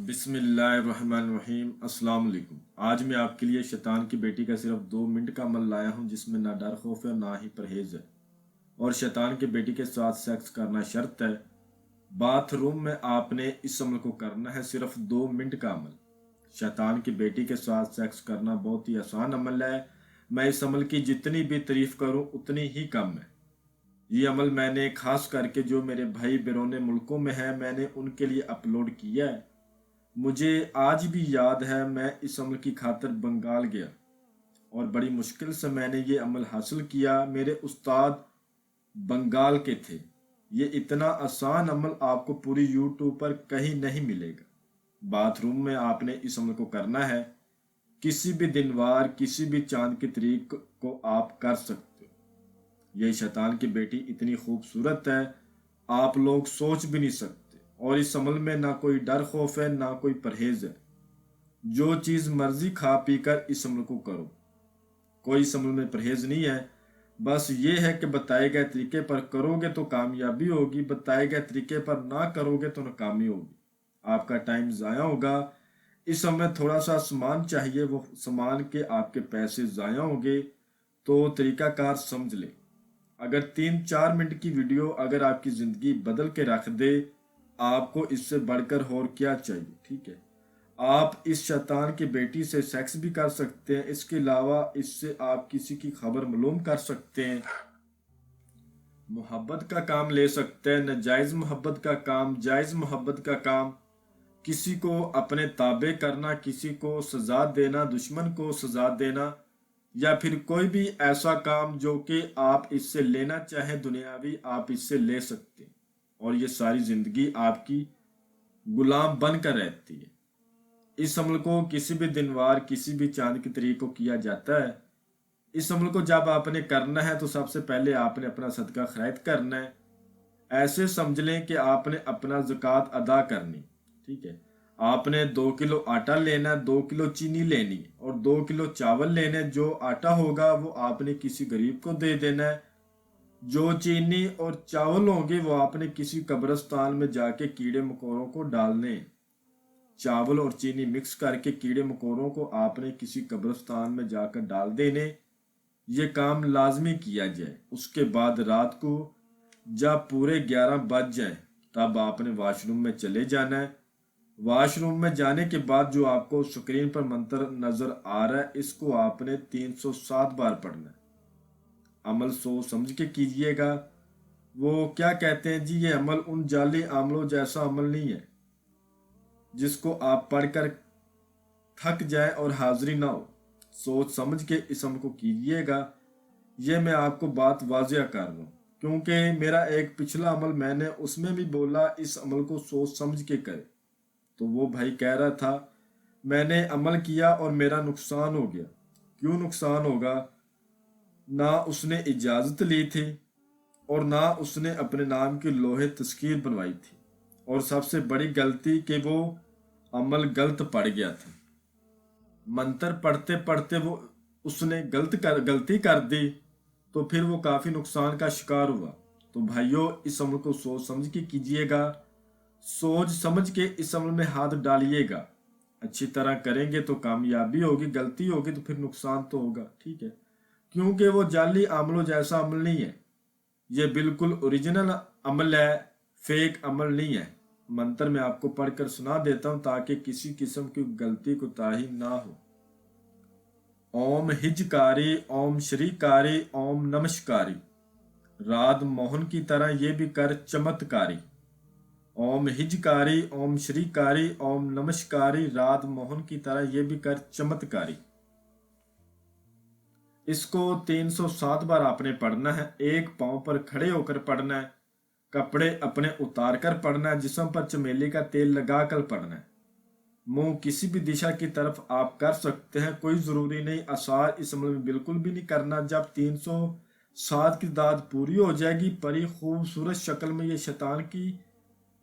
بسم اللہ الرحمن الرحیم۔ السلام علیکم۔ آج میں آپ کے لیے شیطان کی بیٹی کا صرف 2 منٹ کا عمل لایا ہوں جس میں نہ ڈر خوف ہے نہ ہی پرہیز ہے، اور شیطان کی بیٹی کے ساتھ سیکس کرنا شرط ہے۔ باتھ روم میں آپ نے اس عمل کو کرنا ہے، صرف 2 منٹ کا عمل۔ شیطان کی بیٹی کے ساتھ سیکس کرنا بہت ہی آسان عمل ہے۔ میں اس عمل کی جتنی بھی تعریف کروں اتنی ہی کم ہے۔ یہ عمل میں نے خاص کر کے جو میرے بھائی بیرون ملکوں میں ہیں میں نے ان کے لیے اپلوڈ کیا ہے۔ مجھے آج بھی یاد ہے میں اس عمل کی خاطر بنگال گیا اور بڑی مشکل سے میں نے یہ عمل حاصل کیا۔ میرے استاد بنگال کے تھے۔ یہ اتنا آسان عمل آپ کو پوری یوٹیوب پر کہیں نہیں ملے گا۔ باتھ روم میں آپ نے اس عمل کو کرنا ہے۔ کسی بھی دن وار کسی بھی چاند کی تاریخ کو آپ کر سکتے ہو۔ یہ شیطان کی بیٹی اتنی خوبصورت ہے آپ لوگ سوچ بھی نہیں سکتے، اور اس عمل میں نہ کوئی ڈر خوف ہے نہ کوئی پرہیز ہے۔ جو چیز مرضی کھا پی کر اس عمل کو کرو، کوئی اس عمل میں پرہیز نہیں ہے۔ بس یہ ہے کہ بتائے گئے طریقے پر کرو گے تو کامیابی ہوگی، بتائے گئے طریقے پر نہ کرو گے تو ناکامی ہوگی، آپ کا ٹائم ضائع ہوگا۔ اس عمل میں تھوڑا سا سامان چاہیے، وہ سامان کے آپ کے پیسے ضائع ہوں گے، تو طریقہ کار سمجھ لیں۔ اگر 3-4 منٹ کی ویڈیو اگر آپ کی زندگی بدل کے رکھ دے، آپ کو اس سے بڑھ کر اور کیا چاہیے؟ ٹھیک ہے، آپ اس شیطان کی بیٹی سے سیکس بھی کر سکتے ہیں، اس کے علاوہ اس سے آپ کسی کی خبر معلوم کر سکتے ہیں، محبت کا کام لے سکتے ہیں، ناجائز محبت کا کام، جائز محبت کا کام، کسی کو اپنے تابع کرنا، کسی کو سزا دینا، دشمن کو سزا دینا، یا پھر کوئی بھی ایسا کام جو کہ آپ اس سے لینا چاہیں دنیاوی، آپ اس سے لے سکتے ہیں، اور یہ ساری زندگی آپ کی غلام بن کر رہتی ہے۔ اس عمل کو کسی بھی دن وار کسی بھی چاند کی تاریخ کو کیا جاتا ہے۔ اس عمل کو جب آپ نے کرنا ہے تو سب سے پہلے آپ نے اپنا صدقہ خیرات کرنا ہے۔ ایسے سمجھ لیں کہ آپ نے اپنا زکوٰۃ ادا کرنی، ٹھیک ہے۔ آپ نے 2 کلو آٹا لینا، 2 کلو چینی لینی اور 2 کلو چاول لینے۔ جو آٹا ہوگا وہ آپ نے کسی غریب کو دے دینا ہے، جو چینی اور چاول ہوں گے وہ آپ نے کسی قبرستان میں جا کے کیڑے مکوڑوں کو ڈالنے۔ چاول اور چینی مکس کر کے کیڑے مکوڑوں کو آپ نے کسی قبرستان میں جا کر ڈال دینے۔ یہ کام لازمی کیا جائے۔ اس کے بعد رات کو جب پورے 11 بج جائیں تب آپ نے واش روم میں چلے جانا ہے۔ واش روم میں جانے کے بعد جو آپ کو سکرین پر منتر نظر آ رہا ہے اس کو آپ نے 307 بار پڑھنا ہے۔ عمل سوچ سمجھ کے کیجئے گا۔ وہ کیا کہتے ہیں جی، یہ عمل ان جعلی عملوں جیسا عمل نہیں ہے جس کو آپ پڑھ کر تھک جائیں اور حاضری نہ ہو۔ سوچ سمجھ کے اس عمل کو کیجئے گا۔ یہ میں آپ کو بات واضح کر رہا ہوں کیونکہ میرا ایک پچھلا عمل میں نے اس میں بھی بولا اس عمل کو سوچ سمجھ کے کرے، تو وہ بھائی کہہ رہا تھا میں نے عمل کیا اور میرا نقصان ہو گیا۔ کیوں نقصان ہوگا؟ نہ اس نے اجازت لی تھی اور نہ اس نے اپنے نام کی لوہے تذکیر بنوائی تھی، اور سب سے بڑی غلطی کہ وہ عمل غلط پڑ گیا تھا۔ منتر پڑھتے پڑھتے وہ اس نے غلطی کر دی تو پھر وہ کافی نقصان کا شکار ہوا۔ تو بھائیوں اس عمل کو سوچ سمجھ کے کیجئے گا۔ سوچ سمجھ کے اس عمل میں ہاتھ ڈالیے گا۔ اچھی طرح کریں گے تو کامیابی ہوگی، غلطی ہوگی تو پھر نقصان تو ہوگا، ٹھیک ہے۔ کیونکہ وہ جعلی عملوں جیسا عمل نہیں ہے، یہ بالکل اوریجنل عمل ہے، فیک عمل نہیں ہے۔ منتر میں آپ کو پڑھ کر سنا دیتا ہوں تاکہ کسی قسم کی غلطی کوتاہی نہ ہو۔ اوم ہجکاری، اوم شریکاری، اوم نمشکاری، راد موہن کی طرح یہ بھی کر چمتکاری۔ اوم ہجکاری، اوم شریکاری، اوم نمشکاری، راد موہن کی طرح یہ بھی کر چمتکاری۔ اس کو 307 بار آپ نے پڑھنا ہے۔ ایک پاؤں پر کھڑے ہو کر پڑھنا ہے، کپڑے اپنے اتار کر پڑھنا ہے، جسم پر چمیلی کا تیل لگا کر پڑھنا ہے۔ منہ کسی بھی دشا کی طرف آپ کر سکتے ہیں، کوئی ضروری نہیں آثار اس عمل میں بالکل بھی نہیں کرنا۔ جب 307 کی تعداد پوری ہو جائے گی، پری خوبصورت شکل میں، یہ شیطان کی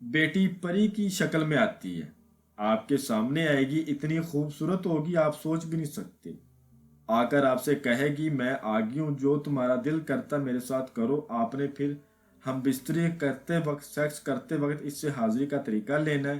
بیٹی پری کی شکل میں آتی ہے، آپ کے سامنے آئے گی، اتنی خوبصورت ہوگی آپ سوچ بھی نہیں سکتے۔ آ کر آپ سے کہے گی میں آ گئی ہوں، جو تمہارا دل کرتا میرے ساتھ کرو۔ آپ نے پھر ہم بستری کرتے وقت، سیکس کرتے وقت اس سے حاضری کا طریقہ لینا ہے۔